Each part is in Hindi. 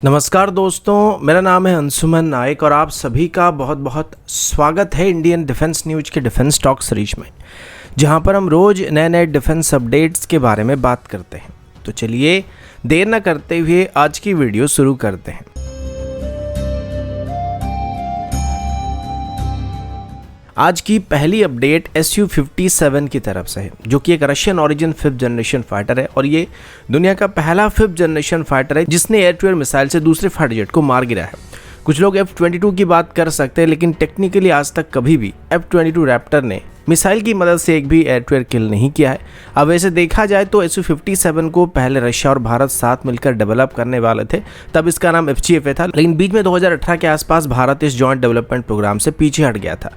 नमस्कार दोस्तों, मेरा नाम है अंशुमन नायक और आप सभी का बहुत बहुत स्वागत है इंडियन डिफेंस न्यूज के डिफेंस टॉक सीरीज में, जहां पर हम रोज नए नए डिफेंस अपडेट्स के बारे में बात करते हैं। तो चलिए देर न करते हुए आज की वीडियो शुरू करते हैं। आज की पहली अपडेट Su-57 की तरफ से है, जो कि एक Russian origin 5th generation fighter है और ये दुनिया का पहला 5th जनरेशन फाइटर है जिसने एयर टू एयर मिसाइल से दूसरे फाइटर जेट को मार गिरा है। कुछ लोग F-22 की बात कर सकते हैं, लेकिन टेक्निकली आज तक कभी भी F-22 रैप्टर ने मिसाइल की मदद से एक भी एयर टू एयर किल नहीं किया है। अब वैसे देखा जाए तो Su-57 को पहले रशिया और भारत साथ मिलकर डेवलप करने वाले थे, तब इसका नाम FGFA था, लेकिन बीच में 2018 के आसपास भारत इस जॉइंट डेवलपमेंट प्रोग्राम से पीछे हट गया था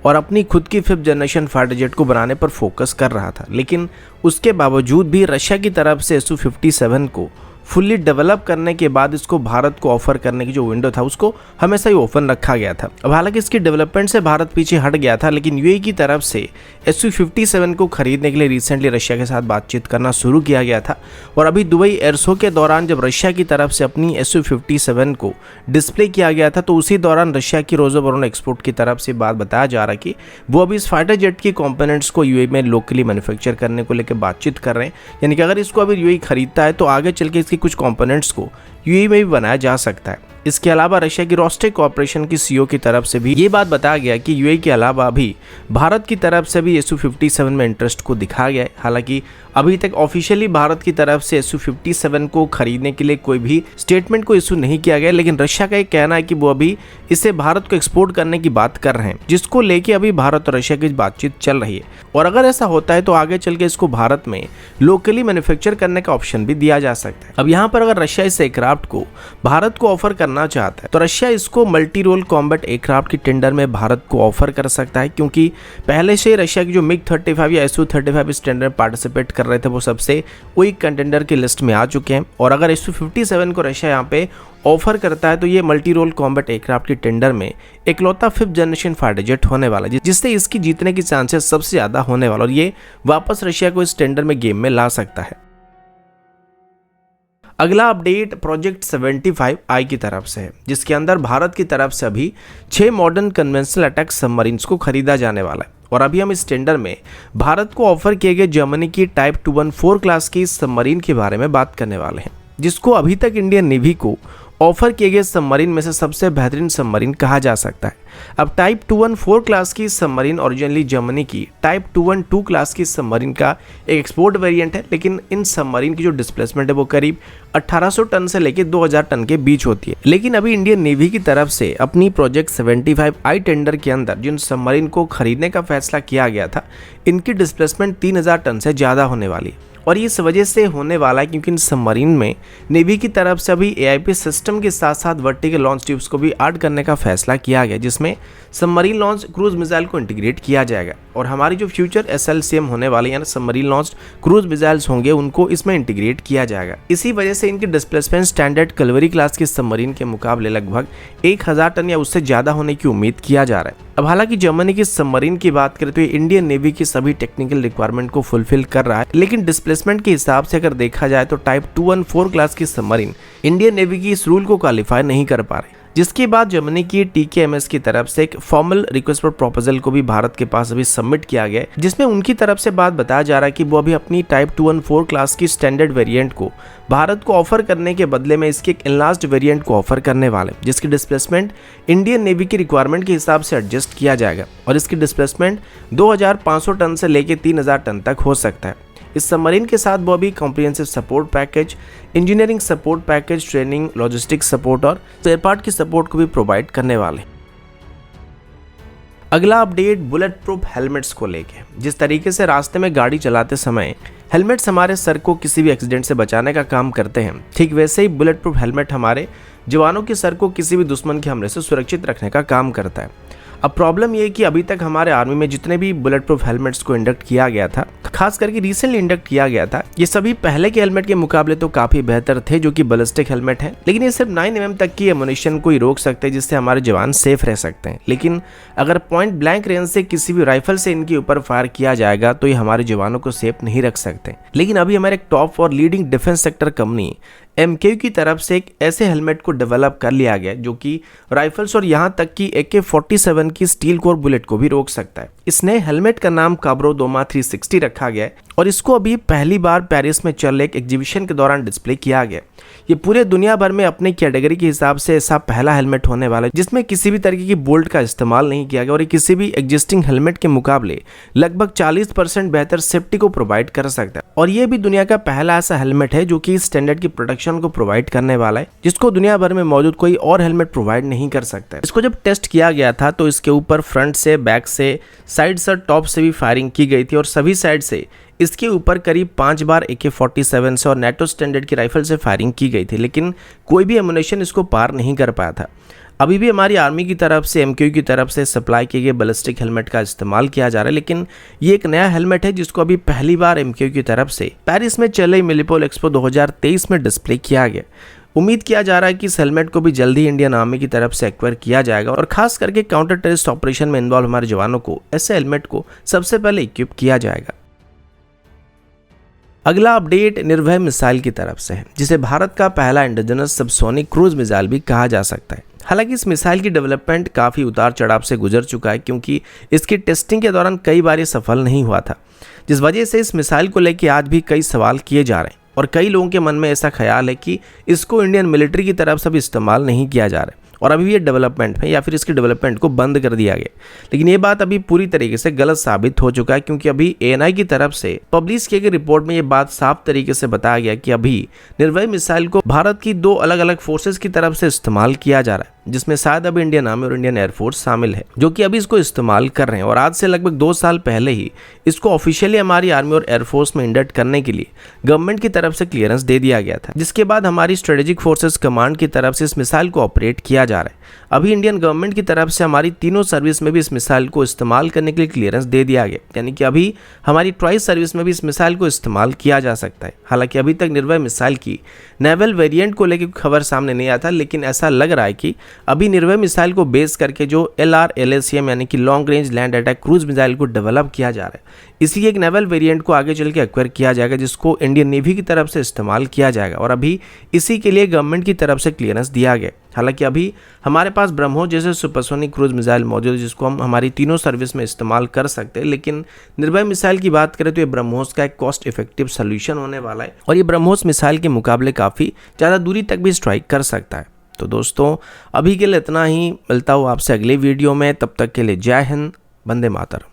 और अपनी खुद की 5th जनरेशन फाइटर जेट को बनाने पर फोकस कर रहा था। लेकिन उसके बावजूद भी रशिया की तरफ से Su-57 को फुल्ली डेवलप करने के बाद इसको भारत को ऑफर करने की जो विंडो था उसको हमेशा ही ओपन रखा गया था। अब हालांकि इसकी डेवलपमेंट से भारत पीछे हट गया था, लेकिन यूएई की तरफ से Su-57 को खरीदने के लिए रिसेंटली रशिया के साथ बातचीत करना शुरू किया गया था और अभी दुबई एयर शो के दौरान जब रशिया की तरफ से अपनी Su-57 को डिस्प्ले किया गया था, तो उसी दौरान रशिया की रोजोबरोन एक्सपोर्ट की तरफ से बात बताया जा रहा कि वो अभी इस फाइटर जेट की कंपोनेंट्स को यूएई में लोकली मैन्युफैक्चर करने को लेकर बातचीत कर रहे हैं। यानी कि अगर इसको अभी यूएई खरीदता है तो आगे चल के इसकी कुछ कंपोनेंट्स को यूएई में भी बनाया जा सकता है। इसके अलावा रशिया की रोस्टेक कॉर्पोरेशन की सीईओ की तरफ से भी ये बात बताया गया कि यूएई के अलावा अभी भारत की तरफ से भी Su-57 में इंटरेस्ट को दिखाया गया है। हालांकि अभी तक ऑफिशियली भारत की तरफ से Su-57 को खरीदने के लिए कोई भी स्टेटमेंट को इशू नहीं किया गया, लेकिन रशिया का ये कहना है कि वो अभी इसे भारत को एक्सपोर्ट करने की बात कर रहे हैं, जिसको लेके अभी भारत और रशिया की बातचीत चल रही है। और अगर ऐसा होता है तो आगे चल के इसको भारत में लोकली मैन्युफैक्चर करने का ऑप्शन भी दिया जा सकता है। अब यहाँ पर अगर रशिया इस एयरक्राफ्ट को भारत को ऑफर करना चाहता है तो रशिया इसको मल्टी रोल कॉम्बैट एयरक्राफ्ट की टेंडर में भारत को ऑफर कर सकता है, क्योंकि पहले से रशिया की जो MiG-35 या Su-35 इस टेंडर में पार्टिसिपेट कर रहे थे वो सबसे वीक कंटेंडर की लिस्ट में आ चुके हैं। और अगर Su-57 को रशिया यहाँ पे ऑफर करता है तो ये मल्टी रोल कॉम्बैट एयरक्राफ्ट की टेंडर में इकलौता 5th जनरेशन फाइटर जेट होने वाला है, जिससे इसकी जीतने की चांसेस सबसे ज्यादा होने वाला और ये वापस रशिया को इस टेंडर में गेम में ला सकता है। अगला अपडेट प्रोजेक्ट 75I की तरफ से है, जिसके अंदर भारत की तरफ से अभी 6 मॉडर्न कन्वेंशनल अटैक सबमरीन्स को खरीदा जाने वाला है। और अभी हम इस टेंडर में भारत को ऑफर किए गए जर्मनी की टाइप 214 क्लास की सबमरीन के बारे में बात करने वाले हैं, जिसको अभी तक इंडियन नेवी को ऑफर किए गए सबमरीन में से सबसे बेहतरीन सबमरीन कहा जा सकता है। अब टाइप 214 क्लास की सबमरीन ओरिजिनली जर्मनी की टाइप 212 क्लास की सबमरीन का एक एक्सपोर्ट वेरिएंट है, लेकिन इन सबमरीन की जो डिस्प्लेसमेंट है वो करीब 1800 टन से लेकर 2000 टन के बीच होती है। लेकिन अभी इंडियन नेवी की तरफ से अपनी प्रोजेक्ट 75I टेंडर के अंदर जिन सबमरीन को खरीदने का फैसला किया गया था, इनकी डिस्प्लेसमेंट 3000 टन से ज़्यादा होने वाली है। और ये इस वजह से होने वाला है क्योंकि इन सबमरीन में नेवी की तरफ से अभी AIP सिस्टम के साथ साथ वर्टिकल लॉन्च ट्यूब्स को भी ऐड करने का फैसला किया गया, जिसमें सबमरीन लॉन्च क्रूज मिसाइल को इंटीग्रेट किया जाएगा और हमारी जो फ्यूचर SLCM होने वाले यानी सबमरीन लॉन्च क्रूज मिसाइल्स होंगे उनको इसमें इंटीग्रेट किया जाएगा। इसी वजह से इनकी डिस्प्लेसमेंट स्टैंडर्ड कलवरी क्लास की सबमरीन के मुकाबले लगभग 1000 टन या उससे ज़्यादा होने की उम्मीद किया जा रहा है। अब हालांकि जर्मनी की सबमरीन की बात करें तो ये इंडियन नेवी की सभी टेक्निकल रिक्वायरमेंट को फुलफिल कर रहा है, लेकिन डिस्प्लेसमेंट के हिसाब से अगर देखा जाए तो टाइप 214 क्लास की सबमरीन इंडियन नेवी की इस रूल को क्वालिफाई नहीं कर पा रही, जिसके बाद जर्मनी की TKMS की तरफ से एक फॉर्मल रिक्वेस्ट फॉर प्रपोजल को भी भारत के पास अभी सबमिट किया गया है, जिसमें उनकी तरफ से बात बताया जा रहा है कि वो अभी अपनी टाइप 214 क्लास की स्टैंडर्ड वेरिएंट को भारत को ऑफर करने के बदले में इसके एक एनलार्ज्ड वेरिएंट को ऑफर करने वाले, जिसकी डिस्प्लेसमेंट इंडियन नेवी की रिक्वायरमेंट के हिसाब से एडजस्ट किया जाएगा और इसकी डिस्प्लेसमेंट 2500 टन से लेकर 3000 टन तक हो सकता है। इस सबमरीन के साथ वो भी comprehensive support package, engineering support package, training, logistics support और स्पेयर पार्ट की सपोर्ट को भी प्रोवाइड करने वाले। अगला अपडेट बुलेट प्रूफ हेलमेट्स को लेके। जिस तरीके से रास्ते में गाड़ी चलाते समय हेलमेट्स हमारे सर को किसी भी एक्सीडेंट से बचाने का काम करते हैं, ठीक वैसे ही बुलेट प्रूफ हेलमेट हमारे जवानों के सर को किसी भी दुश्मन के हमले से सुरक्षित रखने का काम करता है। अब प्रॉब्लम ये है कि अभी तक हमारे आर्मी में जितने भी बुलेट प्रूफ हेलमेट्स को इंडक्ट किया गया था, खास करके रिसेंटली इंडक्ट किया गया था, ये सभी पहले के हेलमेट के मुकाबले तो काफी बेहतर थे, जो कि बैलिस्टिक हेलमेट है, लेकिन ये सिर्फ 9 mm तक की एमुनिशन को ही रोक सकते हैं, जिससे हमारे जवान सेफ रह सकते हैं। लेकिन अगर पॉइंट ब्लैंक रेंज से किसी भी राइफल से इनके ऊपर फायर किया जाएगा तो ये हमारे जवानों को सेफ नहीं रख सकते। लेकिन अभी हमारे टॉप और leading defence sector company MKU की तरफ से एक ऐसे हेलमेट को डेवलप कर लिया गया जो कि राइफल्स और यहाँ तक कि AK-47 की स्टील कोर बुलेट को भी रोक सकता है। इस नए हेलमेट का नाम काब्रो दोमा 360 रखा गया है और इसको अभी पहली बार पेरिस में चल रहे एक एग्जीबिशन के दौरान डिस्प्ले किया गया। ये पूरे दुनिया भर में अपने कैटेगरी के हिसाब से ऐसा पहला हेलमेट होने वाला है जिसमें किसी भी तरीके की बोल्ट का इस्तेमाल नहीं किया गया और ये किसी भी एग्जिस्टिंग हेलमेट के मुकाबले लगभग 40% बेहतर सेफ्टी को प्रोवाइड कर सकता है। और ये भी दुनिया का पहला ऐसा हेलमेट है जो कि इस स्टैंडर्ड की प्रोटेक्शन को प्रोवाइड करने वाला है जिसको दुनिया भर में मौजूद कोई और हेलमेट प्रोवाइड नहीं कर सकता है। इसको जब टेस्ट किया गया था तो इसके ऊपर फ्रंट से, बैक से, साइड से, टॉप से भी फायरिंग की गई थी और सभी साइड से इसके ऊपर करीब 5 बार AK-47 से और NATO स्टैंडर्ड की राइफल से फायरिंग की गई थी, लेकिन कोई भी एमुनेशन इसको पार नहीं कर पाया था। अभी भी हमारी आर्मी की तरफ से, MKU की तरफ से सप्लाई किए गए बैलिस्टिक हेलमेट का इस्तेमाल किया जा रहा है, लेकिन ये एक नया हेलमेट है जिसको अभी पहली बार MKU की तरफ से पेरिस में चल रही मिलिपोल एक्सपो 2023 में डिस्प्ले किया गया। उम्मीद किया जा रहा है कि इस हेलमेट को भी जल्दी इंडियन आर्मी की तरफ से एक्वायर किया जाएगा और खास करके काउंटर टेररिस्ट ऑपरेशन में इन्वॉल्व हमारे जवानों को ऐसे हेलमेट को सबसे पहले इक्विप किया जाएगा। अगला अपडेट निर्भय मिसाइल की तरफ से है, जिसे भारत का पहला इंडिजिनस सबसोनिक क्रूज मिसाइल भी कहा जा सकता है। हालांकि इस मिसाइल की डेवलपमेंट काफ़ी उतार चढ़ाव से गुजर चुका है क्योंकि इसकी टेस्टिंग के दौरान कई बार ये सफल नहीं हुआ था, जिस वजह से इस मिसाइल को लेकर आज भी कई सवाल किए जा रहे हैं और कई लोगों के मन में ऐसा ख्याल है कि इसको इंडियन मिलिट्री की तरफ से भी इस्तेमाल नहीं किया जा रहा है और अभी भी ये डेवलपमेंट में या फिर इसकी डेवलपमेंट को बंद कर दिया गया। लेकिन ये बात अभी पूरी तरीके से गलत साबित हो चुका है क्योंकि अभी ANI की तरफ से पब्लिश किए गए रिपोर्ट में ये बात साफ तरीके से बताया गया कि अभी निर्भय मिसाइल को भारत की 2 अलग अलग फोर्सेस की तरफ से इस्तेमाल किया जा रहा है, जिसमें शायद अभी इंडियन आर्मी और इंडियन एयरफोर्स शामिल है जो कि अभी इसको इस्तेमाल कर रहे हैं। और आज से लगभग 2 साल पहले ही इसको ऑफिशियली हमारी आर्मी और एयरफोर्स में इंडक्ट करने के लिए गवर्नमेंट की तरफ से क्लियरेंस दे दिया गया था, जिसके बाद हमारी स्ट्रेटेजिक फोर्सेस कमांड की तरफ से इस मिसाइल को ऑपरेट किया जा रहा है। अभी इंडियन गवर्नमेंट की तरफ से हमारी तीनों सर्विस में भी इस मिसाइल को इस्तेमाल करने के लिए क्लियरेंस दे दिया गया, यानी कि अभी हमारी ट्वाइस सर्विस में भी इस मिसाइल को इस्तेमाल किया जा सकता है। हालांकि अभी तक निर्भय मिसाइल की नेवल वेरिएंट को लेकर खबर सामने नहीं आया था, लेकिन ऐसा लग रहा है कि अभी निर्भय मिसाइल को बेस करके जो LRLACM यानी कि long range land attack cruise missile को डेवलप किया जा रहा है, इसलिए एक नेवल वेरिएंट को आगे चल के एक्वायर किया जाएगा जिसको इंडियन नेवी की तरफ से इस्तेमाल किया जाएगा और अभी इसी के लिए गवर्नमेंट की तरफ से क्लियरेंस दिया गया। हालांकि अभी हमारे पास ब्रह्मोस जैसे सुपरसोनिक क्रूज मिसाइल मौजूद है जिसको हम हमारी तीनों सर्विस में इस्तेमाल कर सकते हैं, लेकिन निर्भय मिसाइल की बात करें तो ये ब्रह्मोस का एक कॉस्ट इफेक्टिव सोल्यूशन होने वाला है और ये ब्रह्मोस मिसाइल के मुकाबले काफ़ी ज़्यादा दूरी तक भी स्ट्राइक कर सकता है। तो दोस्तों अभी के लिए इतना ही, मिलता हूँ आपसे अगले वीडियो में, तब तक के लिए जय हिंद, वंदे मातरम।